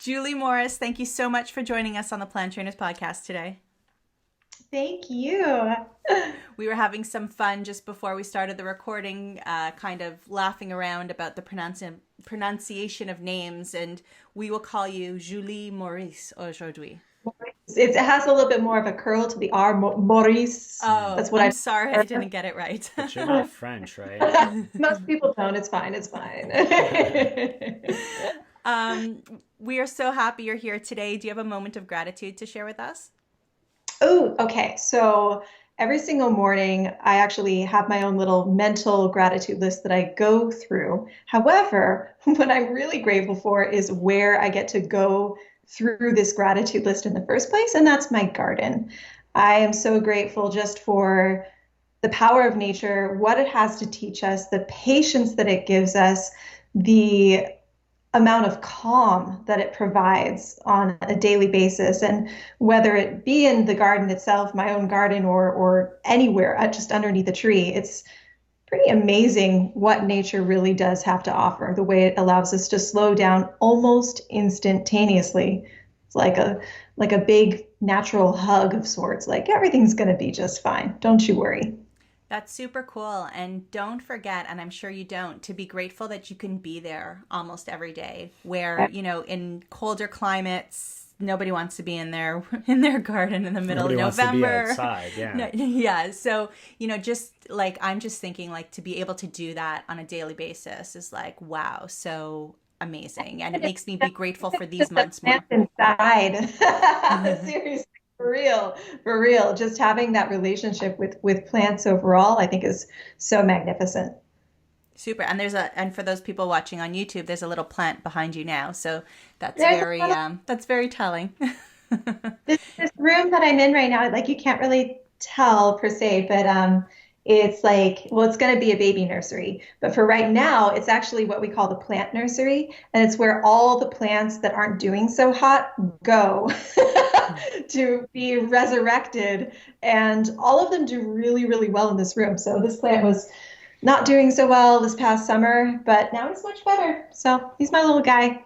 Julie Morris, thank you so much for joining us on the Plant Trainers podcast today. Thank you. We were having some fun just before we started the recording, kind of laughing around about the pronunciation of names, and we will call you Julie Maurice aujourd'hui. It has a little bit more of a curl to the R, Maurice. Oh, That's what I'm I sorry I didn't get it right. But you're not French, right? Most people don't. It's fine. It's fine. We are so happy you're here today. Do you have a moment of gratitude to share with us? Oh, okay. So every single morning, I actually have my own little mental gratitude list that I go through. However, what I'm really grateful for is where I get to go through this gratitude list in the first place, and that's my garden. I am so grateful just for the power of nature, what it has to teach us, the patience that it gives us, the amount of calm that it provides on a daily basis. And whether it be in the garden itself, my own garden, or anywhere, just underneath a tree, it's pretty amazing what nature really does have to offer, the way it allows us to slow down almost instantaneously. It's like a big natural hug of sorts, like everything's going to be just fine. Don't you worry. That's super cool. And don't forget, and I'm sure you don't, to be grateful that you can be there almost every day, where, in colder climates, nobody wants to be in their garden in the middle Nobody of wants to be November. outside, yeah. No, yeah. So, just like, I'm just thinking, like, to be able to do that on a daily basis is like, wow, so amazing. And it makes me be grateful for these Just the months more. plant inside. Seriously, for real. Just having that relationship with plants overall, I think is so magnificent. Super. And and for those people watching on YouTube, there's a little plant behind you now. So There's a little, that's very telling. this room that I'm in right now, like you can't really tell per se, but it's like, well, it's going to be a baby nursery, but for right now, it's actually what we call the plant nursery, and it's where all the plants that aren't doing so hot go to be resurrected, and all of them do really, really well in this room. So this plant was not doing so well this past summer, but now it's much better. So he's my little guy.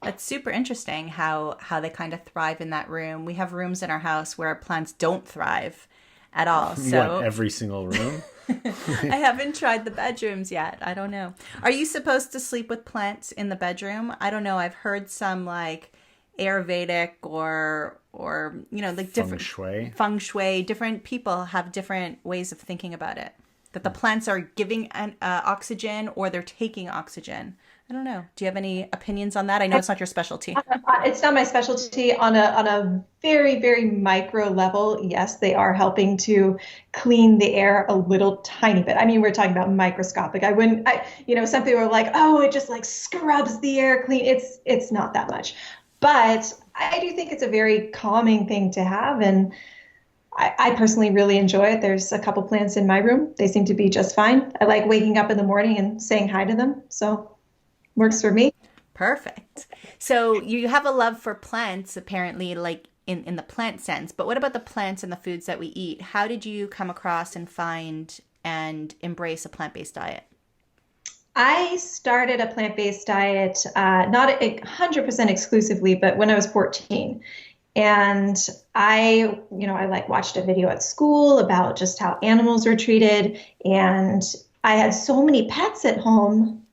That's super interesting how they kind of thrive in that room. We have rooms in our house where plants don't thrive at all. What, So every single room? I haven't tried the bedrooms yet. I don't know. Are you supposed to sleep with plants in the bedroom? I don't know. I've heard some like Ayurvedic or like Feng different shui. feng shui. Different people have different ways of thinking about it. That the plants are giving oxygen or they're taking oxygen. I don't know. Do you have any opinions on that? I know it's not your specialty. It's not my specialty on a very, very micro level. Yes, they are helping to clean the air a little tiny bit. I mean, we're talking about microscopic. Some people are like, oh, it just like scrubs the air clean. It's not that much. But I do think it's a very calming thing to have. And I personally really enjoy it. There's a couple plants in my room. They seem to be just fine. I like waking up in the morning and saying hi to them. So works for me. Perfect. So you have a love for plants, apparently, like in the plant sense. But what about the plants and the foods that we eat? How did you come across and find and embrace a plant-based diet? I started a plant-based diet, not 100% exclusively, but when I was 14. And I like watched a video at school about just how animals are treated. And I had so many pets at home.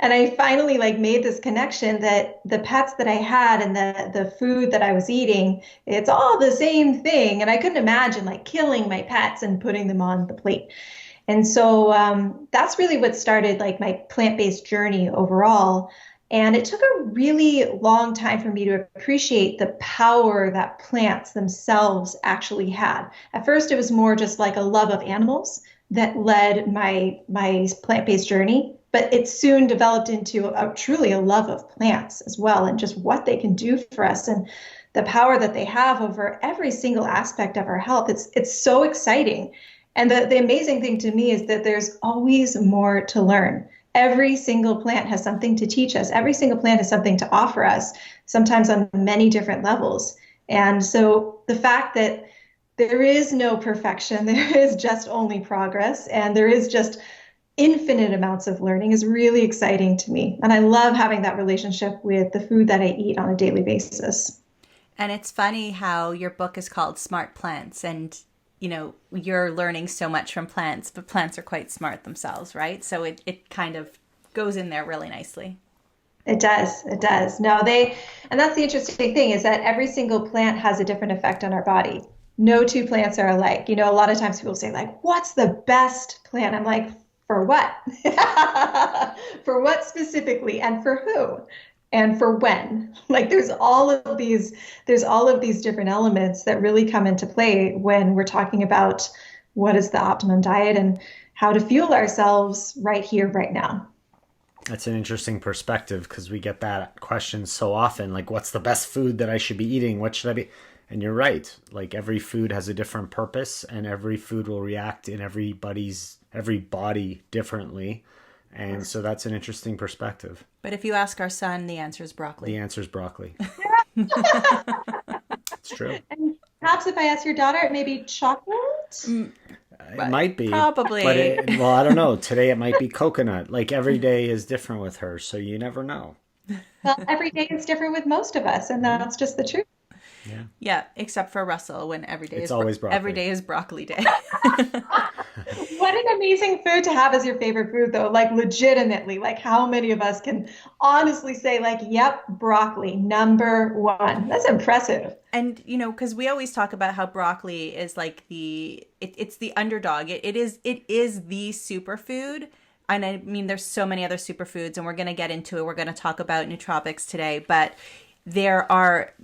And I finally like made this connection that the pets that I had and the food that I was eating, it's all the same thing. And I couldn't imagine like killing my pets and putting them on the plate. And so that's really what started like my plant-based journey overall. And it took a really long time for me to appreciate the power that plants themselves actually had. At first, it was more just like a love of animals that led my plant-based journey, but it soon developed into truly a love of plants as well, and just what they can do for us and the power that they have over every single aspect of our health. It's so exciting. And the amazing thing to me is that there's always more to learn. Every single plant has something to teach us. Every single plant has something to offer us, sometimes on many different levels. And so the fact that there is no perfection, there is just only progress, and there is just infinite amounts of learning is really exciting to me. And I love having that relationship with the food that I eat on a daily basis. And it's funny how your book is called Smart Plants, and you're learning so much from plants, but plants are quite smart themselves, right? So it kind of goes in there really nicely. It does. It does. No, and that's the interesting thing is that every single plant has a different effect on our body. No two plants are alike. A lot of times people say like, what's the best plant? I'm like, for what? For what specifically, and for who? And for when? Like there's all of these different elements that really come into play when we're talking about what is the optimum diet and how to fuel ourselves right here, right now. That's an interesting perspective because we get that question so often, like what's the best food that I should be eating? What should I be? And you're right. Like every food has a different purpose and every food will react in every body differently. And so that's an interesting perspective. But if you ask our son, the answer is broccoli. The answer is broccoli. It's true. And perhaps if I ask your daughter, maybe chocolate? It might be. Probably. But well, I don't know. Today it might be coconut. Like every day is different with her, so you never know. Well, every day is different with most of us, and that's just the truth. Yeah, except for Russell, when every day it's always broccoli. Every day is broccoli day. What an amazing food to have as your favorite food, though. Like legitimately, like how many of us can honestly say like, yep, broccoli, number one. That's impressive. And, because we always talk about how broccoli is like it's the underdog. It is the superfood. And I mean, there's so many other superfoods, and we're going to get into it. We're going to talk about nootropics today, but there are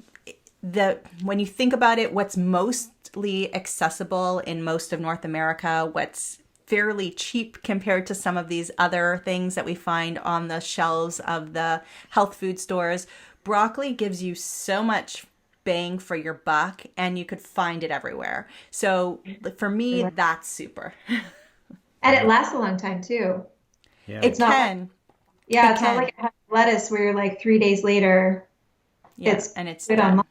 when you think about it, what's mostly accessible in most of North America, what's fairly cheap compared to some of these other things that we find on the shelves of the health food stores, broccoli gives you so much bang for your buck, and you could find it everywhere. So for me, that's super. And it lasts a long time too. Yeah. It's not like a lettuce where you're like 3 days later. It's good on life.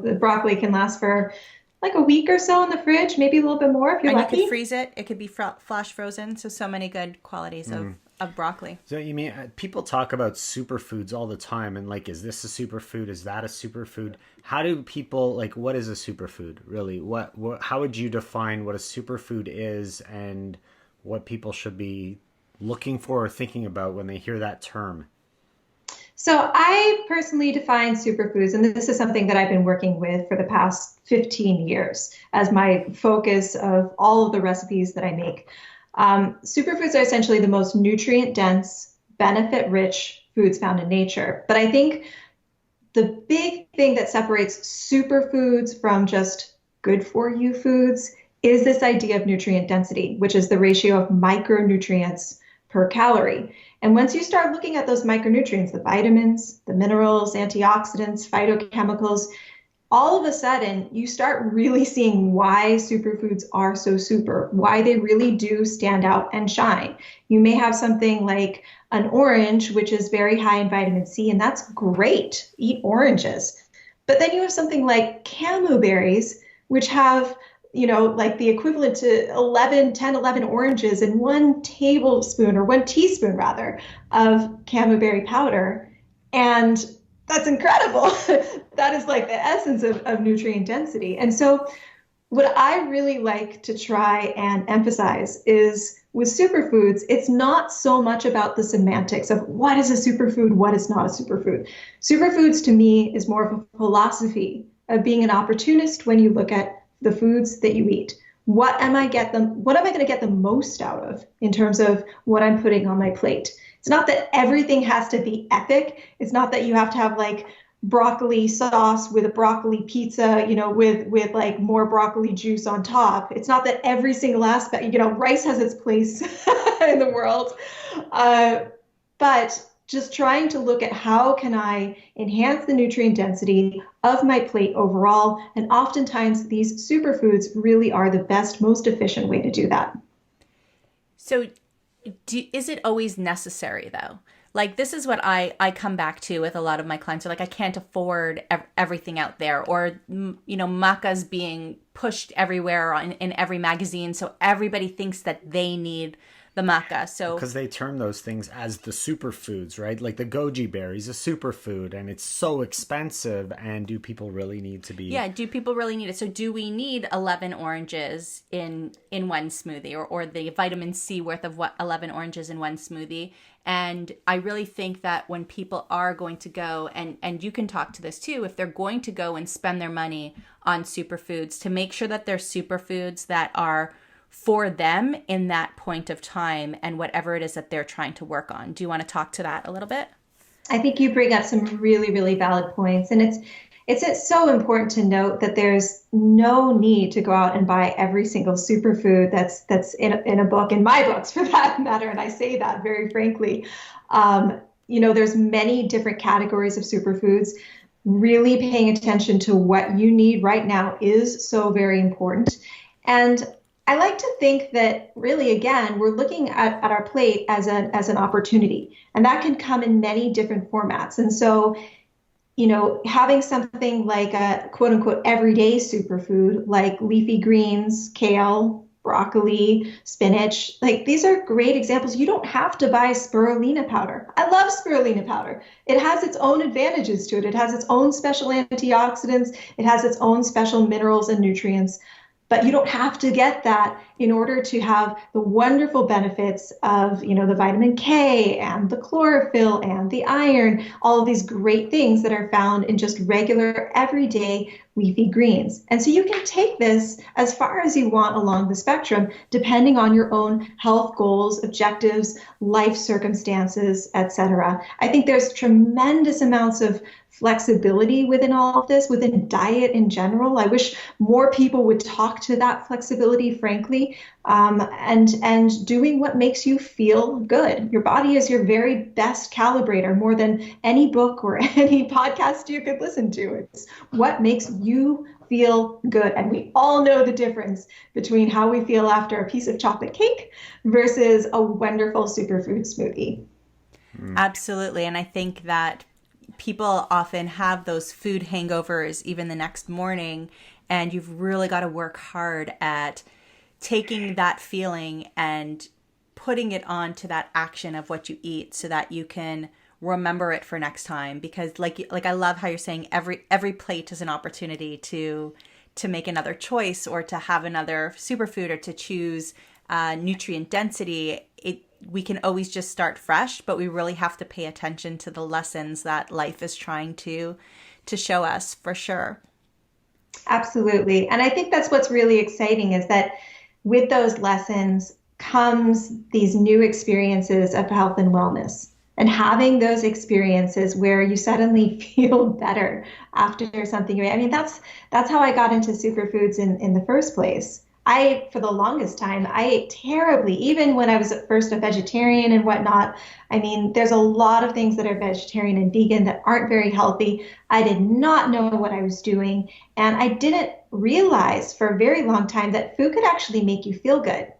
The broccoli can last for like a week or so in the fridge, maybe a little bit more if you're lucky. You could freeze it. It could be flash frozen. So many good qualities of broccoli. So you mean people talk about superfoods all the time, and like, is this a superfood? Is that a superfood? How do people like? What is a superfood really? What? How would you define what a superfood is, and what people should be looking for or thinking about when they hear that term? So I personally define superfoods, and this is something that I've been working with for the past 15 years as my focus of all of the recipes that I make. Superfoods are essentially the most nutrient-dense, benefit-rich foods found in nature. But I think the big thing that separates superfoods from just good-for-you foods is this idea of nutrient density, which is the ratio of micronutrients per calorie. And once you start looking at those micronutrients, the vitamins, the minerals, antioxidants, phytochemicals, all of a sudden you start really seeing why superfoods are so super, why they really do stand out and shine. You may have something like an orange, which is very high in vitamin C, and that's great. Eat oranges. But then you have something like camu berries, which have like the equivalent to 10, 11 oranges in 1 tablespoon or 1 teaspoon rather of camu berry powder. And that's incredible. That is like the essence of nutrient density. And so what I really like to try and emphasize is with superfoods, it's not so much about the semantics of what is a superfood, what is not a superfood. Superfoods to me is more of a philosophy of being an opportunist when you look at the foods that you eat. What am I going to get the most out of in terms of what I'm putting on my plate? It's not that everything has to be epic. It's not that you have to have like broccoli sauce with a broccoli pizza, with like more broccoli juice on top. It's not that every single aspect, rice has its place in the world. But just trying to look at how can I enhance the nutrient density of my plate overall. And oftentimes these superfoods really are the best, most efficient way to do that. So is it always necessary though? Like this is what I come back to with a lot of my clients. Are like, I can't afford everything out there, or maca's being pushed everywhere in every magazine. So everybody thinks that they need the maca. So because they term those things as the superfoods, right? Like the goji berry is a superfood and it's so expensive. And do people really need to be? Yeah, do people really need it? So do we need 11 oranges in one smoothie, or the vitamin C worth of 11 oranges in one smoothie? And I really think that when people are going to go, and you can talk to this too, if they're going to go and spend their money on superfoods, to make sure that they're superfoods that are for them in that point of time and whatever it is that they're trying to work on. Do you want to talk to that a little bit? I think you bring up some really, really valid points. And it's so important to note that there's no need to go out and buy every single superfood that's in a book, in my books for that matter. And I say that very frankly. There's many different categories of superfoods. Really paying attention to what you need right now is so very important. And I like to think that really, again, we're looking at our plate as an opportunity, and that can come in many different formats. And so, having something like a quote unquote everyday superfood, like leafy greens, kale, broccoli, spinach, like these are great examples. You don't have to buy spirulina powder. I love spirulina powder. It has its own advantages to it. It has its own special antioxidants. It has its own special minerals and nutrients. But you don't have to get that in order to have the wonderful benefits of, the vitamin K and the chlorophyll and the iron, all of these great things that are found in just regular, everyday leafy greens. And so you can take this as far as you want along the spectrum, depending on your own health goals, objectives, life circumstances, etc. I think there's tremendous amounts of flexibility within all of this, within diet in general. I wish more people would talk to that flexibility, frankly, and doing what makes you feel good. Your body is your very best calibrator, more than any book or any podcast you could listen to. It's what makes you feel good. And we all know the difference between how we feel after a piece of chocolate cake versus a wonderful superfood smoothie. Absolutely. And I think that people often have those food hangovers even the next morning, and you've really got to work hard at taking that feeling and putting it onto that action of what you eat so that you can remember it for next time. Because like I love how you're saying every plate is an opportunity to make another choice, or to have another superfood, or to choose nutrient density. We can always just start fresh, but we really have to pay attention to the lessons that life is trying to show us, for sure. Absolutely. And I think that's what's really exciting, is that with those lessons comes these new experiences of health and wellness, and having those experiences where you suddenly feel better after something. I mean, that's how I got into superfoods in the first place. For the longest time, I ate terribly, even when I was at first a vegetarian and whatnot. I mean, there's a lot of things that are vegetarian and vegan that aren't very healthy. I did not know what I was doing. And I didn't realize for a very long time that food could actually make you feel good.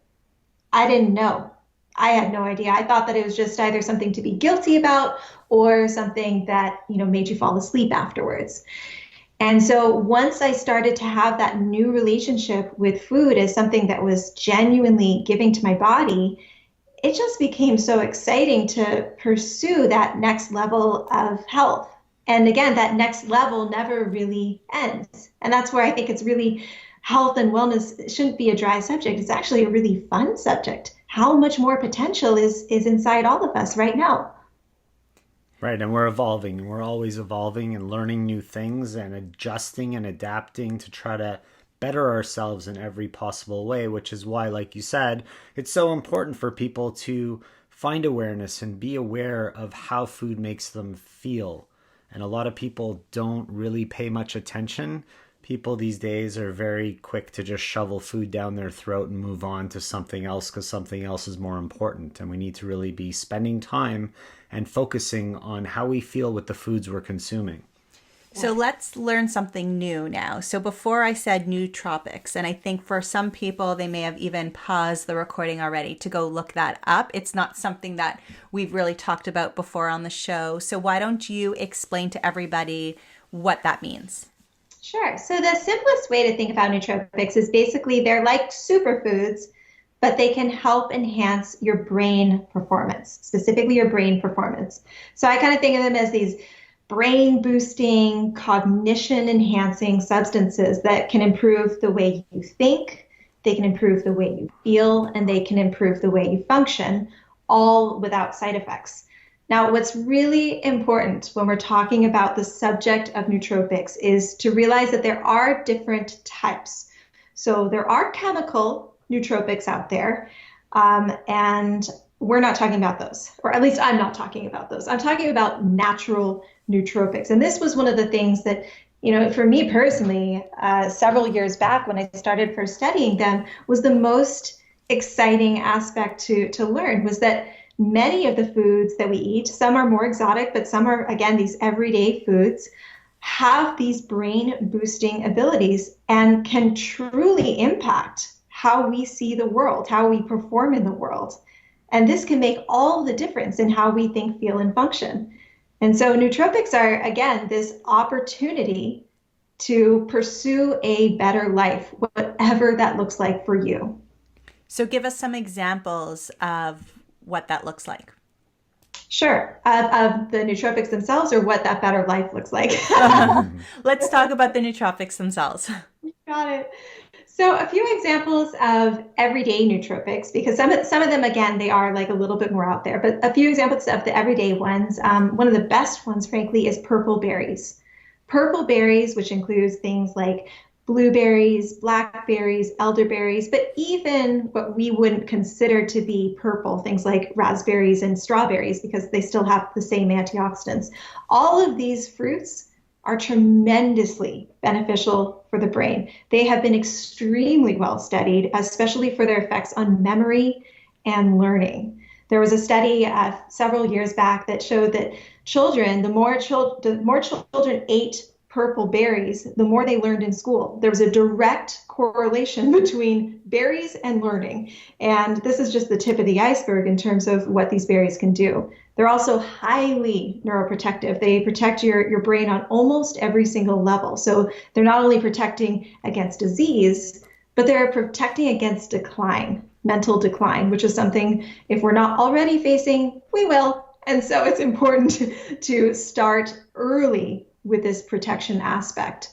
I didn't know. I had no idea. I thought that it was just either something to be guilty about or something that, made you fall asleep afterwards. And so once I started to have that new relationship with food as something that was genuinely giving to my body, it just became so exciting to pursue that next level of health. And again, that next level never really ends. And that's where I think it's really, health and wellness shouldn't be a dry subject. It's actually a really fun subject. How much more potential is inside all of us right now? Right, and we're evolving. We're always evolving and learning new things and adjusting and adapting to try to better ourselves in every possible way, which is why, like you said, it's so important for people to find awareness and be aware of how food makes them feel. And a lot of people don't really pay much attention. People these days are very quick to just shovel food down their throat and move on to something else because something else is more important. And we need to really be spending time and focusing on how we feel with the foods we're consuming. So let's learn something new now. So before I said nootropics, and I think for some people, they may have even paused the recording already to go look that up. It's not something that we've really talked about before on the show. So why don't you explain to everybody what that means? Sure. So the simplest way to think about nootropics is basically they're like superfoods, but they can help enhance your brain performance, specifically your brain performance. So I kind of think of them as these brain boosting, cognition enhancing substances that can improve the way you think, they can improve the way you feel, and they can improve the way you function, all without side effects. Now, what's really important when we're talking about the subject of nootropics is to realize that there are different types. So there are chemical nootropics out there, and we're not talking about those, or at least I'm not talking about those. I'm talking about natural nootropics. And this was one of the things that, for me personally, several years back when I started first studying them, was the most exciting aspect to learn, was that many of the foods that we eat, some are more exotic, but some are, again, these everyday foods, have these brain boosting abilities and can truly impact how we see the world, how we perform in the world. And this can make all the difference in how we think, feel, and function. And so nootropics are, again, this opportunity to pursue a better life, whatever that looks like for you. So give us some examples of what that looks like. Sure. Of the nootropics themselves, or what that better life looks like. Let's talk about the nootropics themselves. Got it. So a few examples of everyday nootropics, because some of them, again, they are like a little bit more out there, but a few examples of the everyday ones. One of the best ones, frankly, is purple berries. Purple berries, which includes things like blueberries, blackberries, elderberries, but even what we wouldn't consider to be purple, things like raspberries and strawberries, because they still have the same antioxidants. All of these fruits are tremendously beneficial for the brain. They have been extremely well studied, especially for their effects on memory and learning. There was a study several years back that showed that the more children ate purple berries, the more they learned in school. There was a direct correlation between berries and learning. And this is just the tip of the iceberg in terms of what these berries can do. They're also highly neuroprotective. They protect your brain on almost every single level. So they're not only protecting against disease, but they're protecting against decline, mental decline, which is something, if we're not already facing, we will. And so it's important to start early with this protection aspect.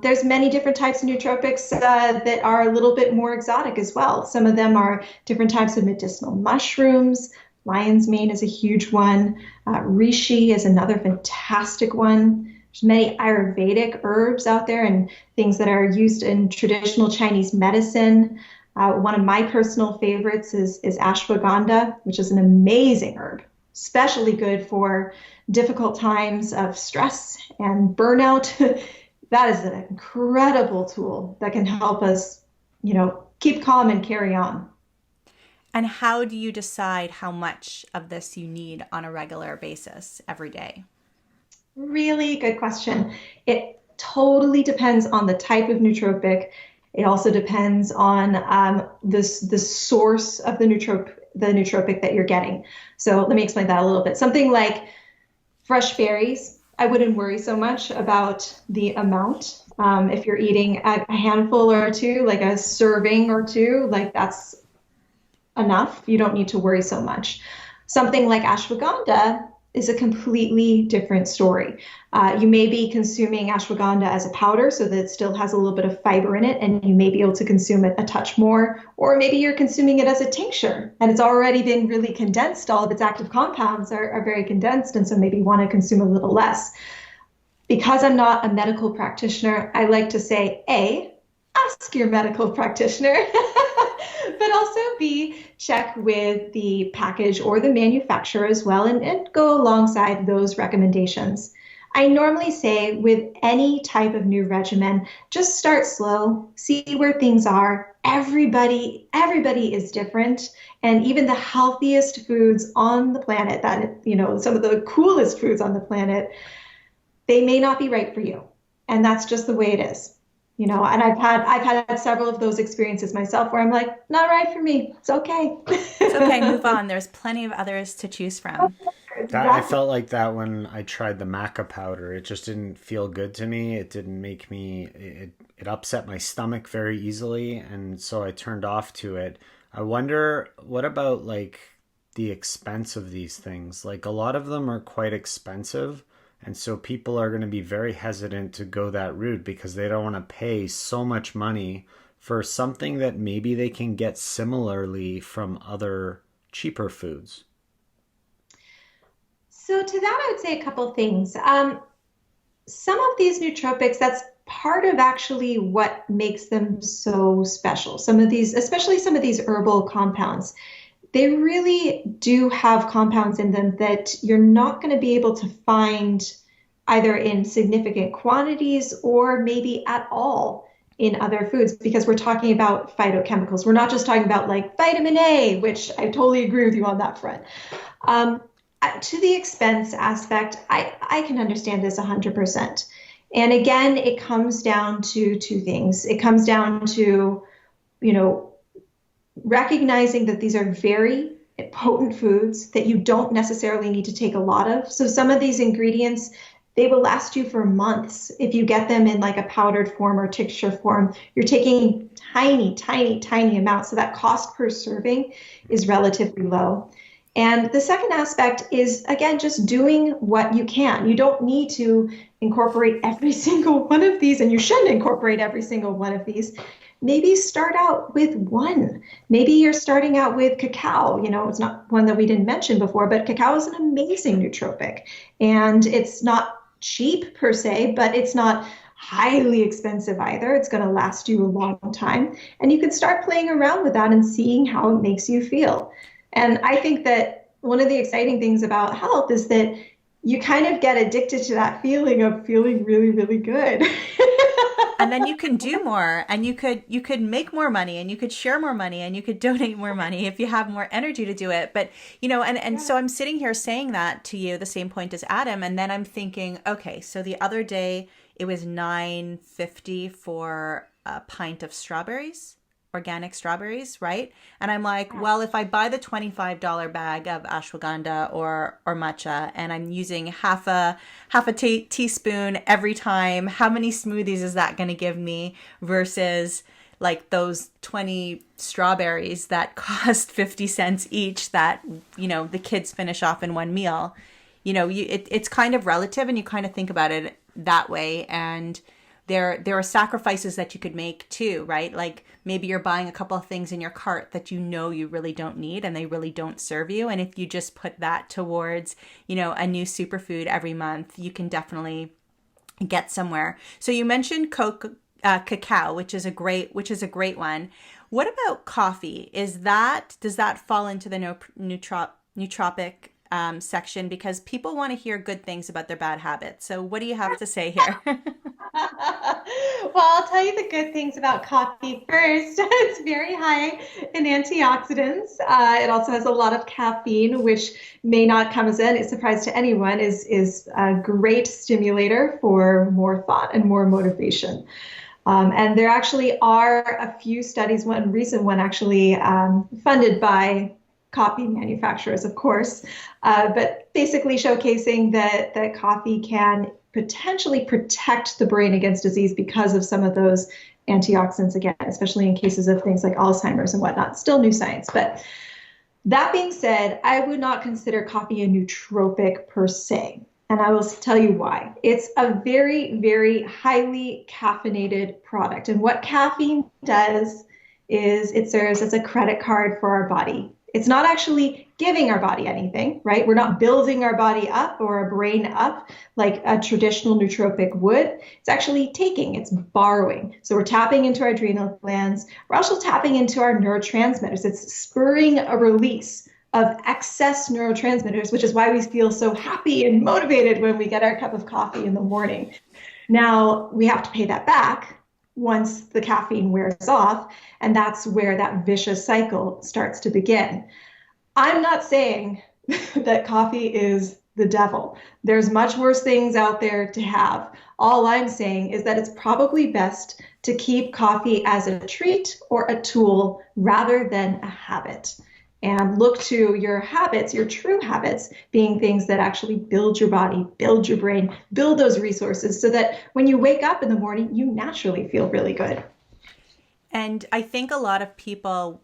There's many different types of nootropics that are a little bit more exotic as well. Some of them are different types of medicinal mushrooms. Lion's mane is a huge one. Reishi is another fantastic one. There's many Ayurvedic herbs out there and things that are used in traditional Chinese medicine. One of my personal favorites is ashwagandha, which is an amazing herb, especially good for difficult times of stress and burnout. That is an incredible tool that can help us, keep calm and carry on. And how do you decide how much of this you need on a regular basis every day? Really good question. It totally depends on the type of nootropic. It also depends on the source of the nootropic that you're getting. So let me explain that a little bit. Something like fresh berries, I wouldn't worry so much about the amount. If you're eating a handful or two, like a serving or two, like that's enough. You don't need to worry so much. Something like ashwagandha is a completely different story. You may be consuming ashwagandha as a powder so that it still has a little bit of fiber in it, and you may be able to consume it a touch more, or maybe you're consuming it as a tincture and it's already been really condensed. All of its active compounds are very condensed, and so maybe you want to consume a little less. Because I'm not a medical practitioner, I like to say, A, ask your medical practitioner, but also B, check with the package or the manufacturer as well, and go alongside those recommendations. I normally say with any type of new regimen, just start slow, see where things are. Everybody is different. And even the healthiest foods on the planet, some of the coolest foods on the planet, they may not be right for you. And that's just the way it is. And I've had several of those experiences myself where I'm like, not right for me. It's okay. It's okay. Move on. There's plenty of others to choose from. I felt like that when I tried the maca powder. It just didn't feel good to me. It didn't make me, it upset my stomach very easily. And so I turned off to it. I wonder, what about like the expense of these things? Like a lot of them are quite expensive. And so people are going to be very hesitant to go that route because they don't want to pay so much money for something that maybe they can get similarly from other cheaper foods. So to that, I would say a couple of things. Some of these nootropics, that's part of actually what makes them so special. Some of these, especially some of these herbal compounds, they really do have compounds in them that you're not going to be able to find either in significant quantities or maybe at all in other foods, because we're talking about phytochemicals. We're not just talking about like vitamin A, which I totally agree with you on that front. To the expense aspect, I can understand this 100%. And again, it comes down to two things. It comes down to, you know, recognizing that these are very potent foods that you don't necessarily need to take a lot of. So some of these ingredients, they will last you for months. If you get them in like a powdered form or tincture form, you're taking tiny, tiny, tiny amounts. So that cost per serving is relatively low. And the second aspect is, again, just doing what you can. You don't need to incorporate every single one of these, and you shouldn't incorporate every single one of these. Maybe start out with one. Maybe you're starting out with cacao. You know, it's not one that we didn't mention before, but cacao is an amazing nootropic. And it's not cheap per se, but it's not highly expensive either. It's going to last you a long time. And you can start playing around with that and seeing how it makes you feel. And I think that one of the exciting things about health is that you kind of get addicted to that feeling of feeling really, really good. And then you can do more, and you could make more money, and you could share more money, and you could donate more money if you have more energy to do it. But, you know, and so I'm sitting here saying that to you, the same point as Adam, and then I'm thinking, okay, so the other day it was $9.50 for a pint of strawberries. Organic strawberries, right? And I'm like, well, if I buy the $25 bag of ashwagandha or matcha, and I'm using half a teaspoon every time, how many smoothies is that going to give me versus like those 20 strawberries that cost 50 cents each that, you know, the kids finish off in one meal? You know, it's kind of relative, and you kind of think about it that way. And there are sacrifices that you could make too, right? Like maybe you're buying a couple of things in your cart that you know you really don't need and they really don't serve you. And if you just put that towards, you know, a new superfood every month, you can definitely get somewhere. So you mentioned cacao, which is a great one. What about coffee? Does that fall into the nootropic section? Because people want to hear good things about their bad habits. So what do you have to say here? Well, I'll tell you the good things about coffee first. It's very high in antioxidants. It also has a lot of caffeine, which may not come as a surprise to anyone, is a great stimulator for more thought and more motivation. And there actually are a few studies, one recent one actually funded by coffee manufacturers, of course, but basically showcasing that coffee can potentially protect the brain against disease because of some of those antioxidants, again, especially in cases of things like Alzheimer's and whatnot. Still new science. But that being said, I would not consider coffee a nootropic per se. And I will tell you why. It's a very, very highly caffeinated product. And what caffeine does is it serves as a credit card for our body. It's not actually giving our body anything, right? We're not building our body up or our brain up like a traditional nootropic would. It's actually it's borrowing. So we're tapping into our adrenal glands. We're also tapping into our neurotransmitters. It's spurring a release of excess neurotransmitters, which is why we feel so happy and motivated when we get our cup of coffee in the morning. Now, we have to pay that back once the caffeine wears off, and that's where that vicious cycle starts to begin. I'm not saying that coffee is the devil. There's much worse things out there to have. All I'm saying is that it's probably best to keep coffee as a treat or a tool rather than a habit. And look to your habits, your true habits, being things that actually build your body, build your brain, build those resources so that when you wake up in the morning, you naturally feel really good. And I think a lot of people,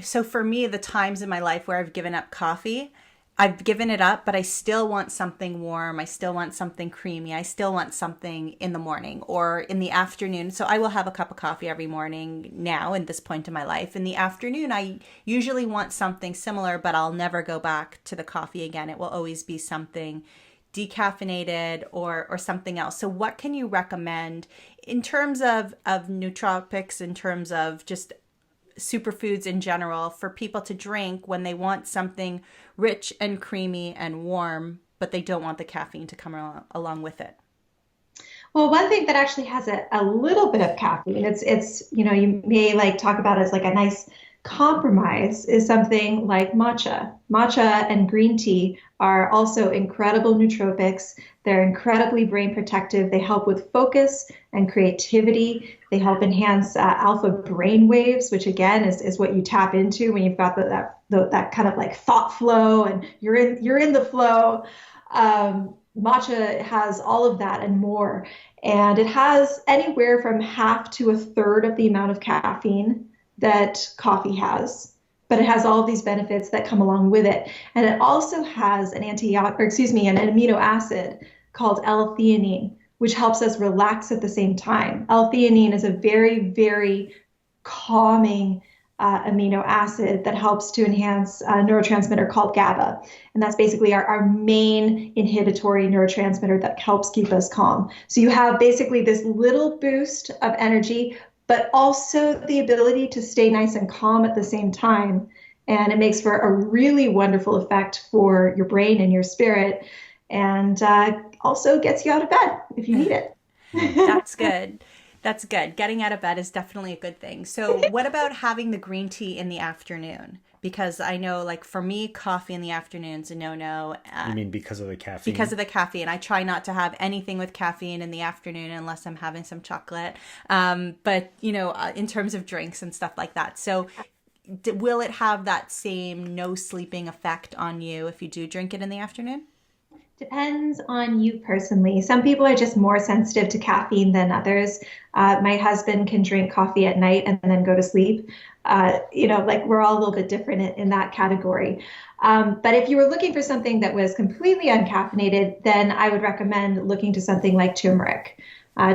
So for me, the times in my life where I've given up coffee, I've given it up, but I still want something warm. I still want something creamy. I still want something in the morning or in the afternoon. So I will have a cup of coffee every morning now in this point in my life. In the afternoon, I usually want something similar, but I'll never go back to the coffee again. It will always be something decaffeinated or something else. So what can you recommend in terms of nootropics, in terms of just superfoods in general for people to drink when they want something rich and creamy and warm, but they don't want the caffeine to come along with it? Well, one thing that actually has a little bit of caffeine, it's you may like talk about as like a nice compromise is something like matcha. Matcha and green tea are also incredible nootropics. They're incredibly brain protective. They help with focus and creativity. They help enhance alpha brain waves, which again is what you tap into when you've got that kind of like thought flow and you're in the flow. Matcha has all of that and more. And it has anywhere from half to a third of the amount of caffeine that coffee has, but it has all of these benefits that come along with it. And it also has an amino acid called L-theanine, which helps us relax at the same time. L-theanine is a very, very calming amino acid that helps to enhance a neurotransmitter called GABA. And that's basically our main inhibitory neurotransmitter that helps keep us calm. So you have basically this little boost of energy, but also the ability to stay nice and calm at the same time. And it makes for a really wonderful effect for your brain and your spirit, and also gets you out of bed if you need it. That's good. That's good. Getting out of bed is definitely a good thing. So what about having the green tea in the afternoon? Because I know, like, for me, coffee in the afternoon's a no-no. You mean because of the caffeine? Because of the caffeine. I try not to have anything with caffeine in the afternoon unless I'm having some chocolate. But, in terms of drinks and stuff like that. So will it have that same no sleeping effect on you if you do drink it in the afternoon? Depends on you personally. Some people are just more sensitive to caffeine than others. My husband can drink coffee at night and then go to sleep. We're all a little bit different in that category. But if you were looking for something that was completely uncaffeinated, then I would recommend looking to something like turmeric.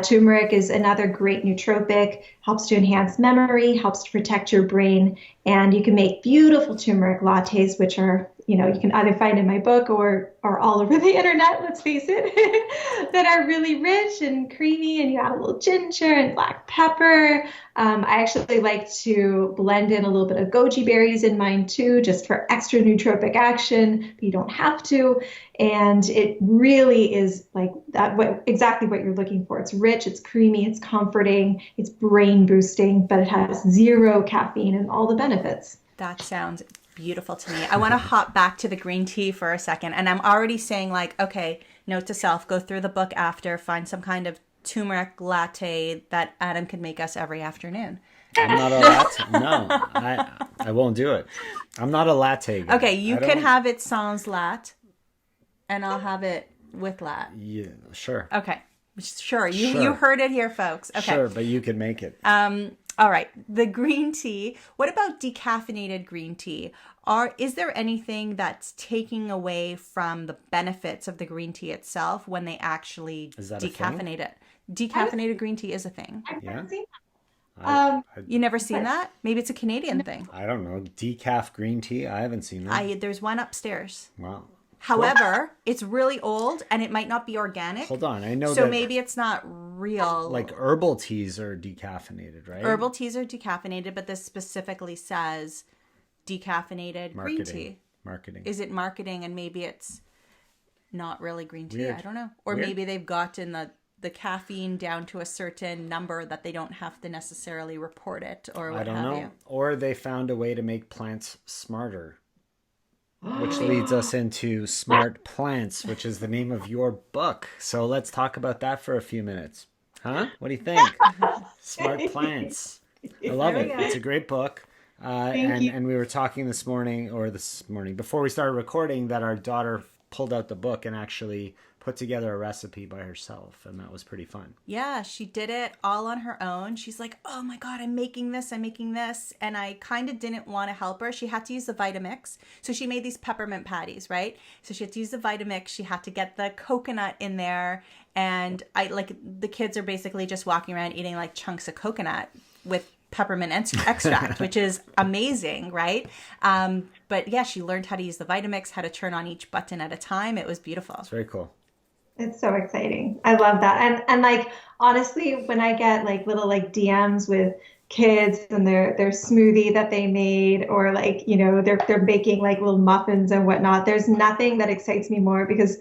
Turmeric is another great nootropic, helps to enhance memory, helps to protect your brain, and you can make beautiful turmeric lattes, which are, you can either find in my book or all over the internet, let's face it, that are really rich and creamy, and you add a little ginger and black pepper. I actually like to blend in a little bit of goji berries in mine too, just for extra nootropic action, but you don't have to. And it really is like that, exactly what you're looking for. It's rich, it's creamy, it's comforting, it's brain boosting, but it has zero caffeine and all the benefits. That sounds beautiful to me. I want to hop back to the green tea for a second. And I'm already saying, like, okay, note to self, go through the book after, find some kind of turmeric latte that Adam can make us every afternoon. I'm not a latte. No, I won't do it. I'm not a latte guy. Okay, you can have it sans latte, and I'll have it with latte. Yeah, sure. Okay, sure. You heard it here, folks. Okay. Sure, but you can make it. All right, the green tea. What about decaffeinated green tea? Is there anything that's taking away from the benefits of the green tea itself when they actually decaffeinate it? Decaffeinated green tea is a thing. I've never seen that. You never seen that? Maybe it's a Canadian thing. I don't know. Decaf green tea? I haven't seen that. There's one upstairs. Wow. However, it's really old and it might not be organic. Hold on, I know so that. Maybe it's not real. Like herbal teas are decaffeinated, right? Herbal teas are decaffeinated, but this specifically says decaffeinated green tea. Marketing. Is it marketing and maybe it's not really green tea? Weird. I don't know. Or Weird. Maybe they've gotten the caffeine down to a certain number that they don't have to necessarily report it or what I don't have know. you. Or they found a way to make plants smarter. Which leads us into Smart Plants, which is the name of your book. So let's talk about that for a few minutes. Huh? What do you think? Smart Plants. I love it. It's a great book. Thank you. And we were talking this morning, before we started recording, that our daughter pulled out the book and actually put together a recipe by herself, and that was pretty fun. Yeah, she did it all on her own. She's like, oh my God, I'm making this. And I kind of didn't want to help her. She had to use the Vitamix. So she made these peppermint patties, right? So she had to use the Vitamix. She had to get the coconut in there. And the kids are basically just walking around eating like chunks of coconut with peppermint extract, which is amazing, right? But yeah, she learned how to use the Vitamix, how to turn on each button at a time. It was beautiful. It's very cool. It's so exciting. I love that. And like, honestly, when I get like little like DMs with kids and their smoothie that they made, or like, they're baking like little muffins and whatnot, there's nothing that excites me more, because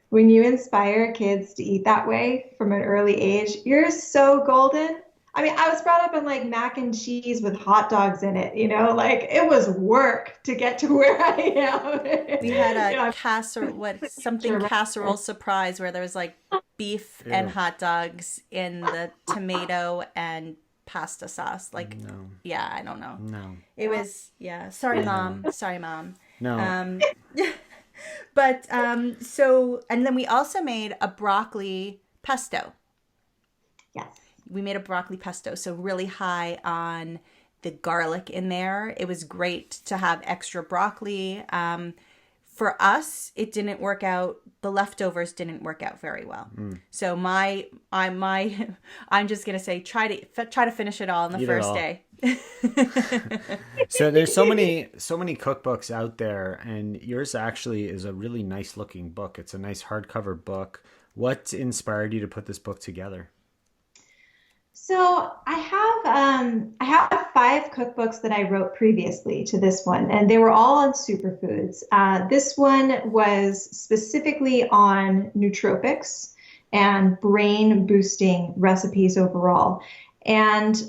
when you inspire kids to eat that way from an early age, you're so golden. I mean, I was brought up on like mac and cheese with hot dogs in it, like it was work to get to where I am. We had a casserole surprise where there was like beef and hot dogs in the tomato and pasta sauce. Like, no. Yeah, I don't know. No. It was, yeah. Sorry, Mom. No. But, and then we also made a broccoli pesto. Yes. We made a broccoli pesto, so really high on the garlic in there. It was great to have extra broccoli. For us, it didn't work out. The leftovers didn't work out very well. So I'm just gonna say try to finish it all on the first day. So there's so many cookbooks out there, and yours actually is a really nice looking book. It's a nice hardcover book. What inspired you to put this book together? So I have 5 cookbooks that I wrote previously to this one, and they were all on superfoods. This one was specifically on nootropics and brain boosting recipes overall. And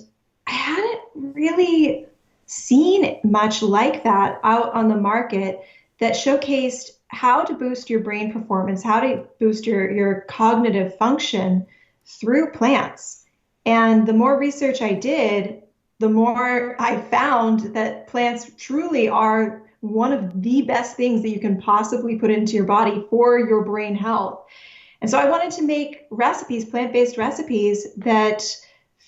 I hadn't really seen much like that out on the market that showcased how to boost your brain performance, how to boost your cognitive function through plants. And the more research I did, the more I found that plants truly are one of the best things that you can possibly put into your body for your brain health. And so I wanted to make recipes, plant-based recipes that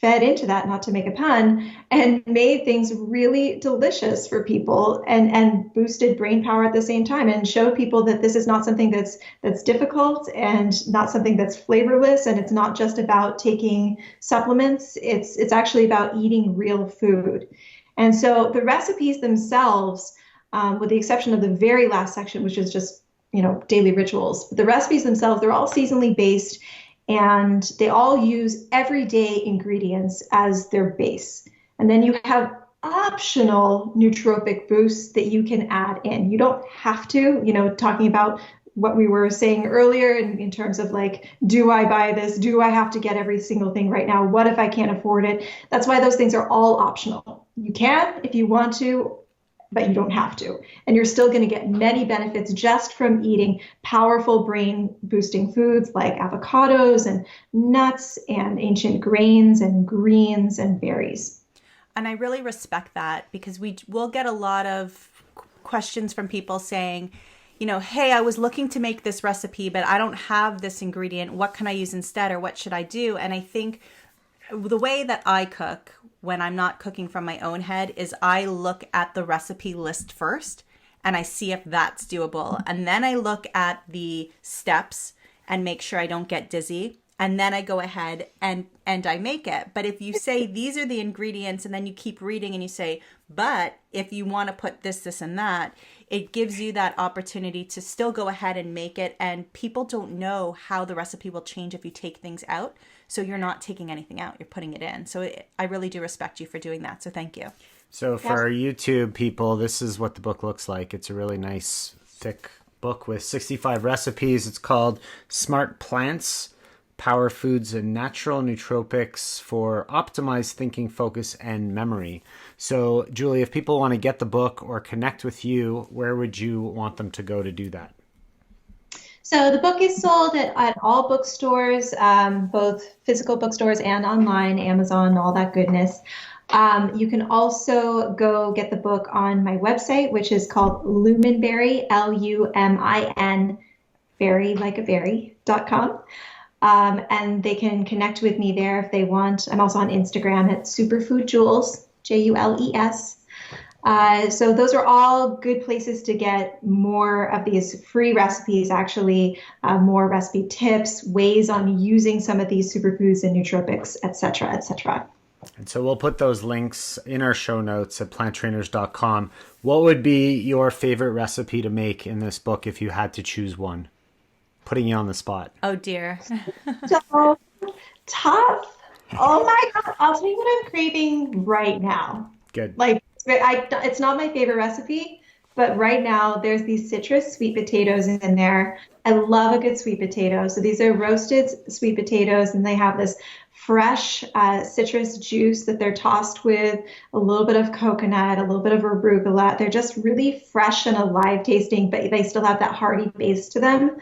fed into that, not to make a pun, and made things really delicious for people and boosted brain power at the same time, and showed people that this is not something that's difficult and not something that's flavorless, and it's not just about taking supplements. It's actually about eating real food. And so the recipes themselves, with the exception of the very last section, which is just daily rituals, the recipes themselves, they're all seasonally based, and they all use everyday ingredients as their base. And then you have optional nootropic boosts that you can add in. You don't have to, talking about what we were saying earlier in terms of like, do I buy this? Do I have to get every single thing right now? What if I can't afford it? That's why those things are all optional. You can if you want to, but you don't have to. And you're still going to get many benefits just from eating powerful brain boosting foods like avocados and nuts and ancient grains and greens and berries. And I really respect that, because we'll get a lot of questions from people saying, hey, I was looking to make this recipe, but I don't have this ingredient. What can I use instead, or what should I do? And I think the way that I cook when I'm not cooking from my own head is I look at the recipe list first and I see if that's doable. And then I look at the steps and make sure I don't get dizzy. And then I go ahead and I make it. But if you say these are the ingredients and then you keep reading and you say, but if you want to put this, this, and that, it gives you that opportunity to still go ahead and make it. And people don't know how the recipe will change if you take things out. So you're not taking anything out, you're putting it in. So I really do respect you for doing that. So thank you. So for our YouTube people, this is what the book looks like. It's a really nice, thick book with 65 recipes. It's called Smart Plants, Power Foods and Natural Nootropics for Optimized Thinking, Focus, and Memory. So Julie, if people want to get the book or connect with you, where would you want them to go to do that? So the book is sold at all bookstores, both physical bookstores and online, Amazon, all that goodness. You can also go get the book on my website, which is called Luminberry, berrylikeaberry.com. And they can connect with me there if they want. I'm also on Instagram at Superfood Jules, Jules. So those are all good places to get more of these free recipes, actually, more recipe tips, ways on using some of these superfoods and nootropics, et cetera, et cetera. And so we'll put those links in our show notes at planttrainers.com. What would be your favorite recipe to make in this book if you had to choose one? Putting you on the spot. Oh, dear. So tough. Oh, my God. I'll tell you what I'm craving right now. Good. Like, it's not my favorite recipe, but right now there's these citrus sweet potatoes in there. I love a good sweet potato. So these are roasted sweet potatoes, and they have this fresh citrus juice that they're tossed with a little bit of coconut, a little bit of arugula. They're just really fresh and alive tasting, but they still have that hearty base to them.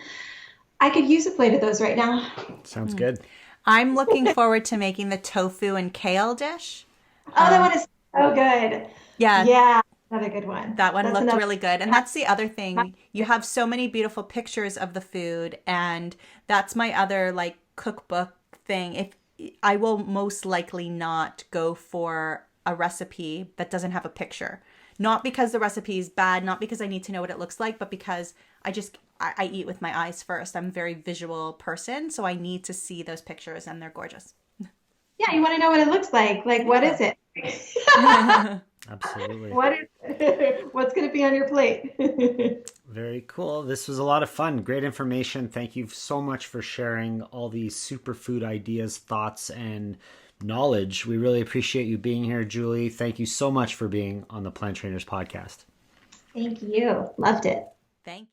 I could use a plate of those right now. Sounds good. I'm looking forward to making the tofu and kale dish. Oh, that one is so good. Yeah. Yeah, another good one. That one looked really good. And that's the other thing. You have so many beautiful pictures of the food. And that's my other like cookbook thing. If I will most likely not go for a recipe that doesn't have a picture. Not because the recipe is bad, not because I need to know what it looks like, but because I eat with my eyes first. I'm a very visual person, so I need to see those pictures, and they're gorgeous. Yeah, you want to know what it looks like. Like, what is it? Absolutely. What's going to be on your plate? Very cool. This was a lot of fun. Great information. Thank you so much for sharing all these superfood ideas, thoughts, and knowledge. We really appreciate you being here, Julie. Thank you so much for being on the Plant Trainers podcast. Thank you. Loved it. Thank you.